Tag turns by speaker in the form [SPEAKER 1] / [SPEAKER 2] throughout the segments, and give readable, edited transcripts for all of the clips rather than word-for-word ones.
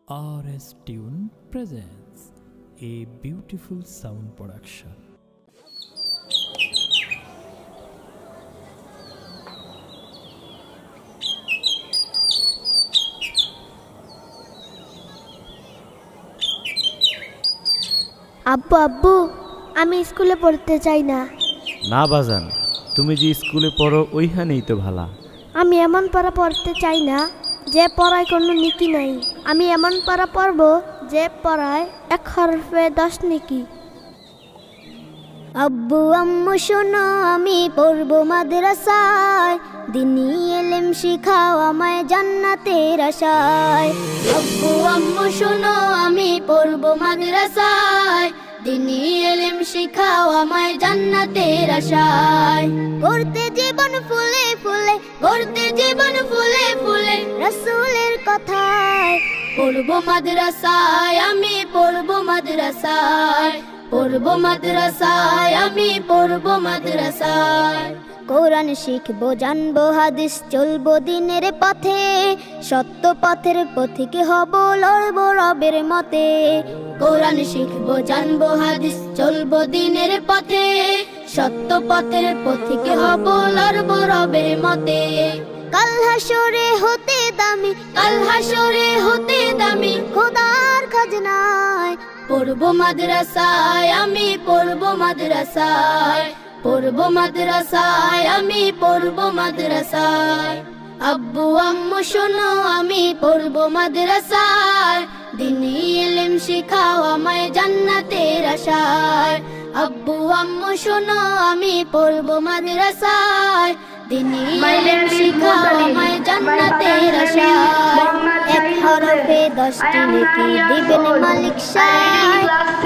[SPEAKER 1] RS Tune presents a beautiful sound production.
[SPEAKER 2] আব্বু আব্বু আমি স্কুলে পড়তে চাই না।
[SPEAKER 3] না বাজান, তুমি যে স্কুলে পড়ো ওইখানেই তো ভালা।
[SPEAKER 2] আমি এমন পড়া পড়তে চাই না যে পড়ায় কোনো নীতি নাই। আমি এমন পড়া পড়ব যে পড়ায় 1 হরফে 10 নেকি। আব্বু আম্মু শোনো আমি পড়ব মাদ্রাসায়, দিনী ইলম শিখাও আমায় জান্নাতের আশায়। আব্বু আম্মু শোনো আমি পড়ব মাদ্রাসায়, দিনী ইলম শিখাও আমায় জান্নাতের আশায়। গড়তে জীবন ফুলে ফুলে, গড়তে জীবন ফুলে ফুলে রাসূলের কথায়। পড়ব মাদ্রাসায় আমি পড়ব মাদ্রাসায়, পড়ব মাদ্রাসায় আমি পড়ব মাদ্রাসায়। কোরআন শিখবো জানবো হাদিস চলবো দিনের পথে, সত্য পথের পথিক হব লড়বো রবের মতে। কোরআন শিখবো জানবো হাদিস চলবো দিনের পথে, সত্য পথের পথিক হব লড়বো রবের মতে। কাল হাসরে হতে দামি, কাল হাসরে হতে দামি খোদার খাজনায়। পড়ব মাদ্রাসায় আমি পড়ব মাদ্রাসায়, পড়ব মাদ্রাসায় আমি পড়ব মাদ্রাসায়। আব্বু আম্মু শোনো আমি পড়ব মাদ্রাসায়, দিনী ইলম শিখাও আমায় জান্নাতের আশায়। আব্বু আম্মু শোনো আমি পড়ব মাদ্রাসায়, দিনী ইলম শিখাও আমায় জান্নাতের আশায়। 1 হরফে 10টি নেকি দিবেন মালিক সায়,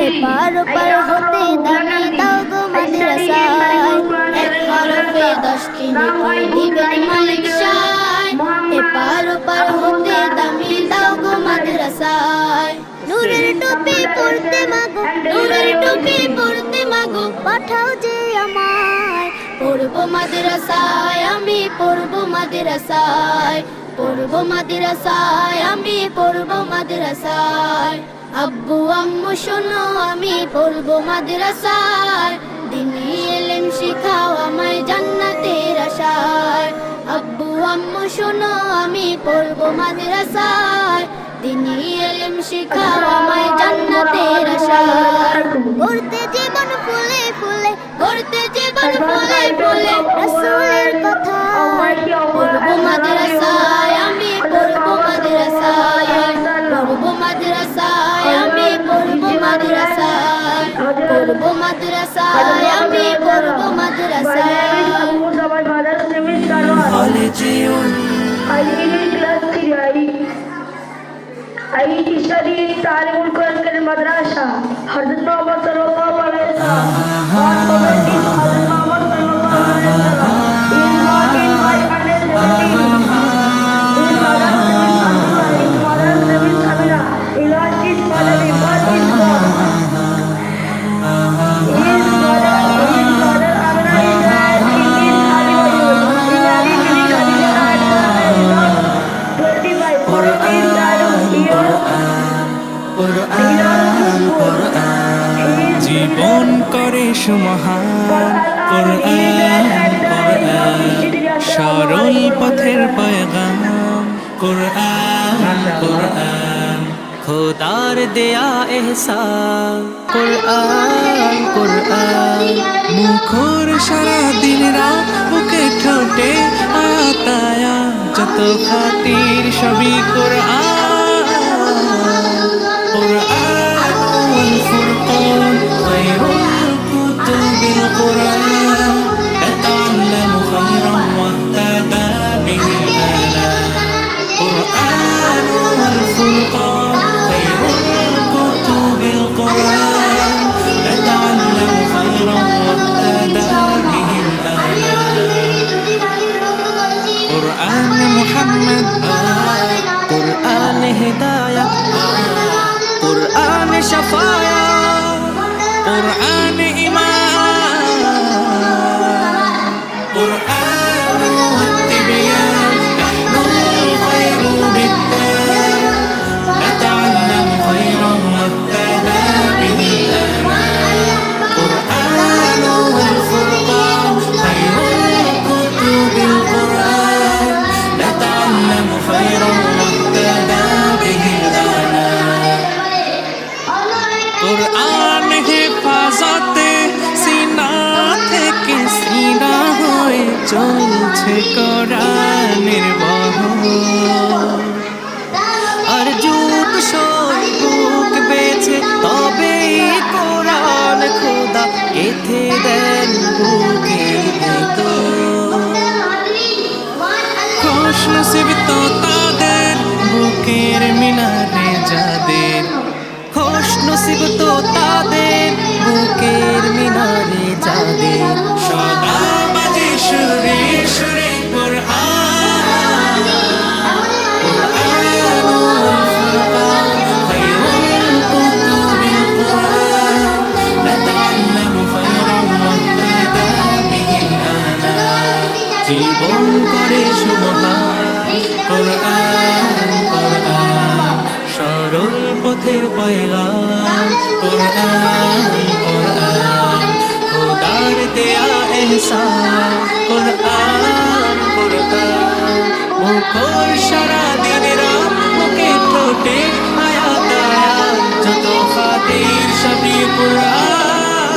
[SPEAKER 2] এপার ওপার হতে দামি দাও গো মাদ্রাসায়। 1 হরফে 10টি নেকি দিবেন মালিক সায়, এপার ওপার হতে দামি দাও গো মাদ্রাসায়। নূরের টুপি পরতে মাগো, নূরের টুপি পরতে মাগো পাঠাও যে আমায়। পড়ব মাদ্রাসায় আমি পড়ব মাদ্রাসায়, পড়ব মাদ্রাসায় আমি পড়ব মাদ্রাসায়। আব্বু আম্মু শোনো আমি পড়ব মাদ্রাসায়, দিনী ইলম শিখাও আমায় জান্নাতের আশায়। আব্বু আম্মু শোনো আমি পড়ব মাদ্রাসায়, দিনী ইলম শিখাও আমায় জান্নাতের আশায়। গড়তে জীবন ফুলে ফুলে, গড়তে জীবন ফুলে ফুলে রাসূলের কথায়। পড়ব মাদ্রাসায় আমি পড়ব মাদ্রাসায়, পড়ব মাদ্রাসায় আমি পড়ব মাদ্রাসায়, পড়ব মাদ্রাসায় আমি পড়ব মাদ্রাসায়।
[SPEAKER 4] أي شديد تعليم القرآن المدرسة حضرت محمد صلى الله عليه وسلم قال حضرت محمد صلى الله عليه وسلم
[SPEAKER 5] জীবন করে সুমহান কোরআন, কোরআন সরল পথের পয়গাম। কোরআন, কোরআন খোদার দেয়া এহসান। কোরআন, কোরআন মুখর সারা দিন রাত বুকে ঠোঁটে আতায়া, যত খাতির সবই কোরআন। কোরআন ওয়াল ফুরকান খায়রুল কুতুবিল কোরআন, তাতাআল্লামু খায়রান ওয়াহতাদা বিহিল আলাম। কোরআন ওয়াল ফুরকান খায়রুল কুতুবিল কোরআন, তাতাআল্লামু খায়রান ওয়াহতাদা বিহিল আলাম। কোরআন মুহাম্মদ, কোরআন হিদায়া, কোরআন শাফায়া, কোরআন ঈমান, কোরআন তিবিয়ান নাহনুল খায়রু বিদ্দান, নাতাআল্লামু আর জুট সই বুক বেছে তবে কোরআন খোদা গেথে দেন বুকের ভেতর। খুশনসিব তো তাদের বুকের মিনারে যাদের, খুশনসিব তো তাদের বুকের মিনারে যাদের। সদা বাজে সুরে সুরে কুরআন, কুরআনুল ফুরকান খায়রুল কুতুবিল কুরআন, নাতাআল্লামু খায়রান ওয়াহতাদা বিহিল আনাম। জীবন করে সুবহান কুরআন কুরআন, সরল পথের পয়গাম কুরআন কুরআন, খোদার দেয়া ইহসান কুরআন কুরআন। মুখর সারা দিন রাত মুখে ঠোঁটে আয়াত আয়াত, যত খাতির সবই কুরআন।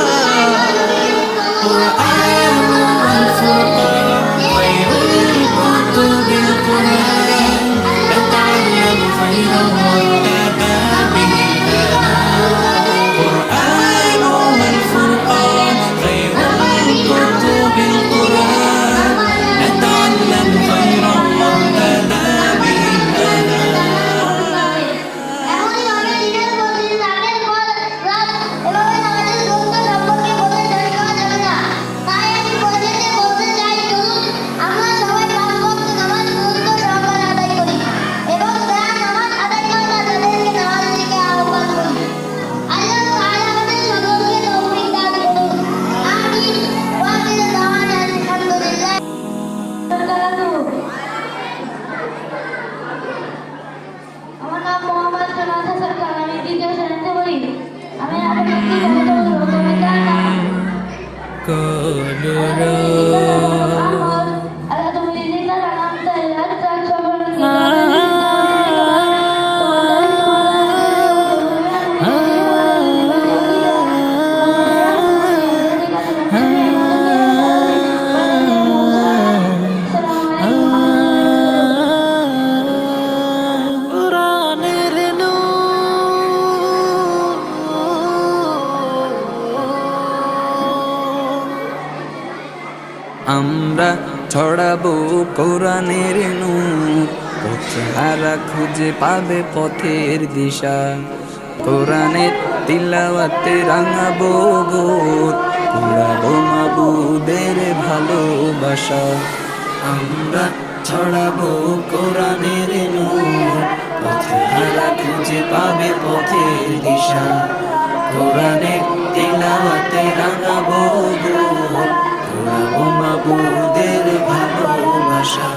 [SPEAKER 5] কুরআনুল ফুরকান খায়রুল কুতুবিল কুরআন, নাতাআল্লামু খায়রান ওয়াহতাদা বিহিল আনাম। কুরআনুল ফুরকান খায়রুল কুতুবিল কুরআন, নাতাআল্লামু খায়রান ওয়াহতাদা বিহিল আনাম।
[SPEAKER 4] আমার নাম মোহাম্মদ সোনাথা সরকার, আমি দ্বিতীয় শ্রেণীতে পড়ি। আমি আপনাদের কি বলতে বলবো, তবে তার নাম আল্লাহ তুমি দিনা নাম তাই রাত সবার
[SPEAKER 5] কোরআনের আমরা ছড়াবো কোরআনের নূর, পথহারা খুঁজে পাবে পথের দিশা। কোরআনের তিলাওয়াতে রাঙাবো গোর, কুড়াবো মাবুদের ভালোবাসা। আমরা ছড়াবো কোরআনের নূর, পথহারা খুঁজে পাবে পথের দিশা। কোরআনের তিলাওয়াতে রাঙাবো গোর, কুড়াবো মাবুদের ভালোবাসা।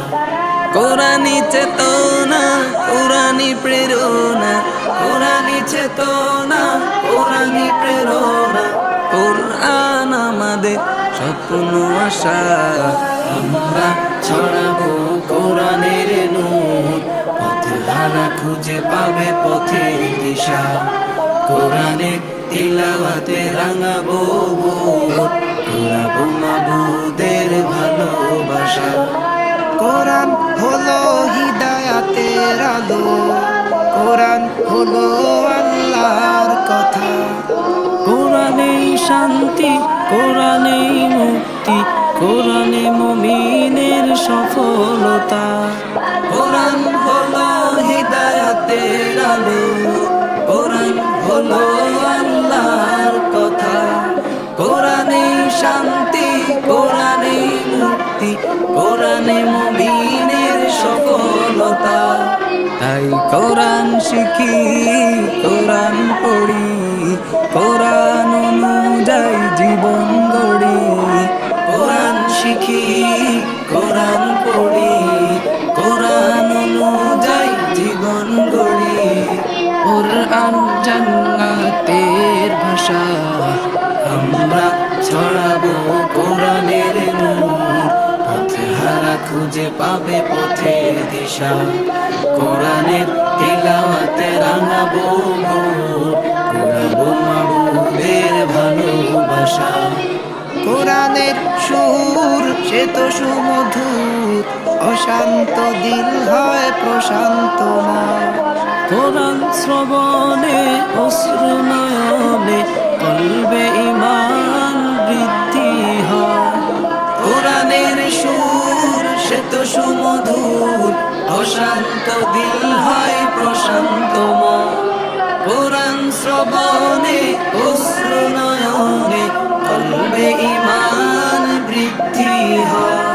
[SPEAKER 5] কোরআনি চেতনা কোরআনি প্রেরণা, কোরআনি চেতনা কোরআনি প্রেরণা। কোরআন আমাদের স্বপ্ন আশা, আমরা ছড়াবো কোরআনের নূর, পথহারা খুঁজে পাবে পথের দিশা। কোরআনের তিলাওয়াতে রাঙাবো গোর, কুড়াবো মাবুদের ভালোবাসা। কোরআন হলো হিদায়াতের আলো, কোরআন হলো আল্লাহর কথা। কোরআনেই শান্তি কোরআনেই মুক্তি, কোরআনে মুমিনের সফলতা। কোরআন হলো হিদায়াতের আলো, কোরআন হলো আল্লাহর কথা। কোরআনেই শান্তি কোরআনেই মুক্তি, কোরআনে মুমিনের সফলতা। তাই কোরআন শিখি কোরআন পড়ি, কোরআন অনুযায়ী জীবন গড়ি। কোরআন শিখি কোরআন পড়ি, কোরআন অনুযায়ী জীবন গড়ি। কোরআন জান্নাতের ভাষা, আমরা ছড়াবো কোরআনের নূর, পথহারা খুঁজে পাবে পথের দিশা। কোরআনের তিলাওয়াতে রাঙাবো গোর, কুড়াবো মাবুদের ভালোবাসা। কোরআনের সুর সে তো সুমধুর, অশান্ত দিল হয় প্রশান্ত মন।
[SPEAKER 1] কোরআন শ্রবণে অশ্রু নয়নে কলবে ঈমান বৃদ্ধি হয়।
[SPEAKER 5] কোরআনের সুর সে তো সুমধুর, অশান্ত দিল হয় প্রশান্ত মন। কোরআন শ্রবণে অশ্রু নয়নে কলবে ঈমান বৃদ্ধি হয়।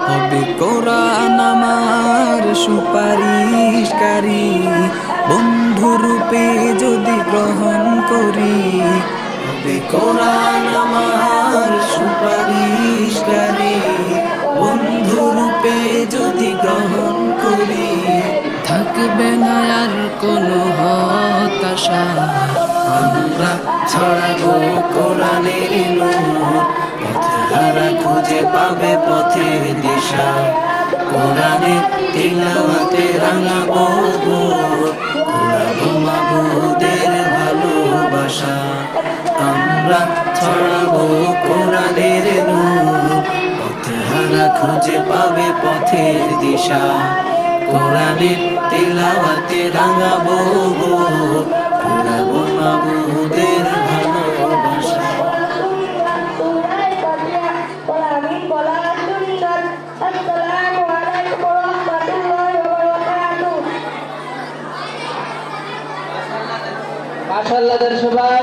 [SPEAKER 5] হবে কোরআন আমার সুপারিশকারী, বন্ধুরূপে যদি গ্রহণ করি। হবে কোরআন আমার সুপারিশকারী, বন্ধুরূপে যদি গ্রহণ করি।
[SPEAKER 1] থাকবে না আর কোনো হতাশা,
[SPEAKER 5] আমরা ছড়াবো কোরআনের নূর, পথহারা খুঁজে পাবে পথের দিশা। কোরআনের তিলাওয়াতে রাঙাবো ভোর, কুড়াবো মাবুদের ভালোবাসা। আমরা ছড়াবো কোরআনের নূর, পথহারা খুঁজে পাবে পথের দিশা। কোরআনের তিলাওয়াতে রাঙাবো ভোর, কুড়াবো মাবুদের ভালোবাসা।
[SPEAKER 6] মাশাআল্লাহ দের সবাই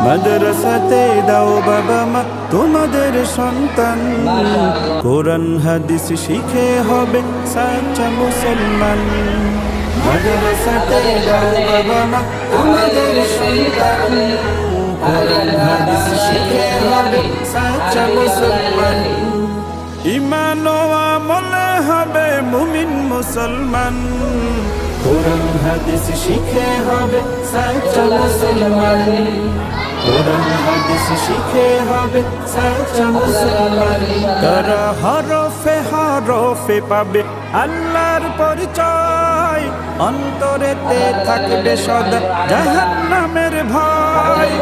[SPEAKER 7] মাদ্রাসাতে দাও বাবা মা তোমাদের সন্তান, কোরআন হাদিস শিখে হবে সাচ্চা মুসলমান। মাদ্রাসাতে দাও বাবা মা তোমাদের সন্তান, কোরআন হাদিস শিখে হবে সাচ্চা মুসলমান। ঈমান ও আমলে হবে মুমিন মুসলমান, কোরআন হাদিস শিখে হবে সাচ্চা মুসলমান। কোরআন হাদিস শিখে হবে সাচ্চা মুসলমান। তারা হরফে হরফে পাবে আল্লাহর পরিচয়, অন্তরেতে থাকবে সদা জাহান্নামের ভয়।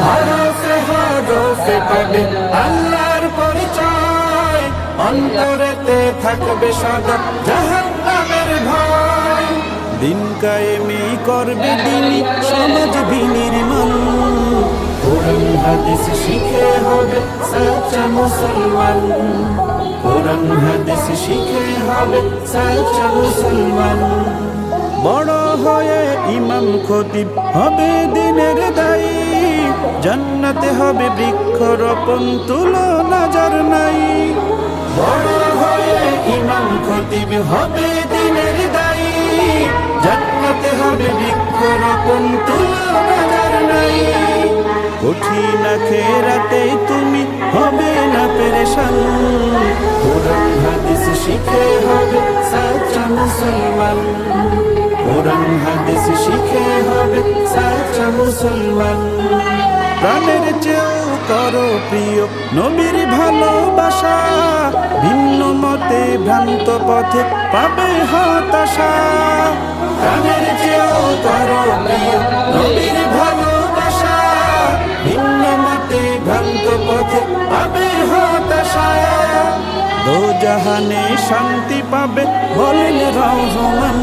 [SPEAKER 7] হরফে হরফে পাবে আল্লাহর পরিচয়, অন্তরেতে থাকবে সদা জাহান্নামের ভয়। দিন কায়েমি করবে দিনী সমাজ বিনির্মাণ, কোরআন হাদিস শিখে হবে সাচ্চা মুসলমান। কোরআন হাদিস শিখে হবে সাচ্চা মুসলমান। বড় হয়ে ইমাম খতিব হবে দিনের দায়ী, জান্নাতে হবে বৃক্ষরোপণ তুলনা যার নাই। বড় হয়ে ইমাম খতিব হবে দিনের দায়ী, জান্নাতে হবে বৃক্ষরোপণ তুলনা যার নাই। কঠিন আখিরাতে তুমি হবে না পেরেশান, কোরআন হাদিস শিখে হবে সাচ্চা মুসলমান। কোরআন হাদিস শিখে হবে সাচ্চা মুসলমান। প্রাণের চেয়েও করো প্রিয় নবীর ভালোবাসা, ভিন্ন মতে ভ্রান্ত পথে পাবে হতাশা। প্রাণের চেয়েও করো প্রিয় নবীর ভালোবাসা, ভিন্ন মতে ভ্রান্ত পথে পাবে হতাশা। দোজাহানে শান্তি পাবে বলেন রহমান,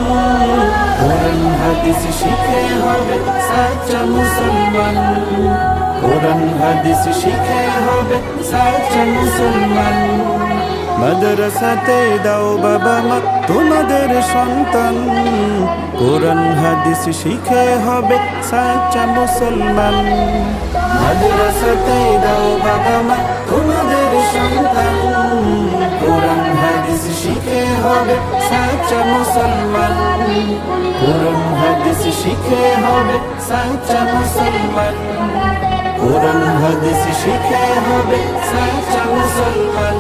[SPEAKER 7] কোরআন হাদিস শিখে হবে সাচ্চা মুসলমান। কোরআন হাদিস শিখে হবে সাচ্চা মুসলমান। মাদ্রাসাতে দাও বাবা মা তোমাদের সন্তান, কোরআন হাদিস শিখে হবে সাচ্চা মুসলমান। মাদ্রাসাতে দাও বাবা মা তোমাদের সন্তান, কোরআন হাদিস শিখে হবে সাচ্চা মুসলমান। কোরআন হাদিস শিখে হবে সাচ্চা মুসলমান। কোরআন হাদিস শিখে হবে সাচ্চা মুসলমান।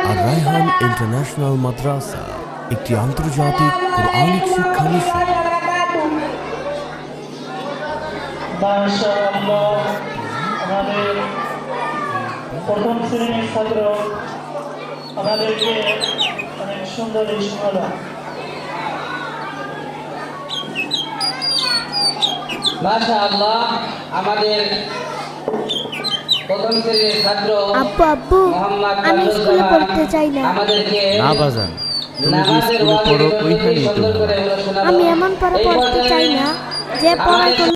[SPEAKER 8] আর রায়হান ইন্টারন্যাশনাল মাদ্রাসা একটি আন্তর্জাতিক কোরআনিক শিক্ষা মিশন।
[SPEAKER 6] মাশাআল্লাহ, আমাদের প্রথম শ্রেণীর ছাত্র আমাদেরকে অনেক সুন্দর শোনালো।
[SPEAKER 9] মাশাআল্লাহ, আমাদের প্রথম শ্রেণীর ছাত্র
[SPEAKER 2] আব্বু আব্বু
[SPEAKER 9] মোহাম্মদ
[SPEAKER 2] আমি
[SPEAKER 9] আব্দুল
[SPEAKER 2] স্কুলে
[SPEAKER 9] জামান
[SPEAKER 2] পড়তে চাই না।
[SPEAKER 9] আমাদেরকে
[SPEAKER 3] না বাজান, তুমি যে
[SPEAKER 9] নামাজের
[SPEAKER 3] স্কুলে পড়ো
[SPEAKER 9] ওয়াজিব
[SPEAKER 3] ওইখানেই তো
[SPEAKER 9] সুন্দর করে শোনালো।
[SPEAKER 2] আমি এমন পড়া
[SPEAKER 9] এই
[SPEAKER 2] পড়তে
[SPEAKER 9] পর্যায়ে
[SPEAKER 2] চাই না যে পড়ায় কোনো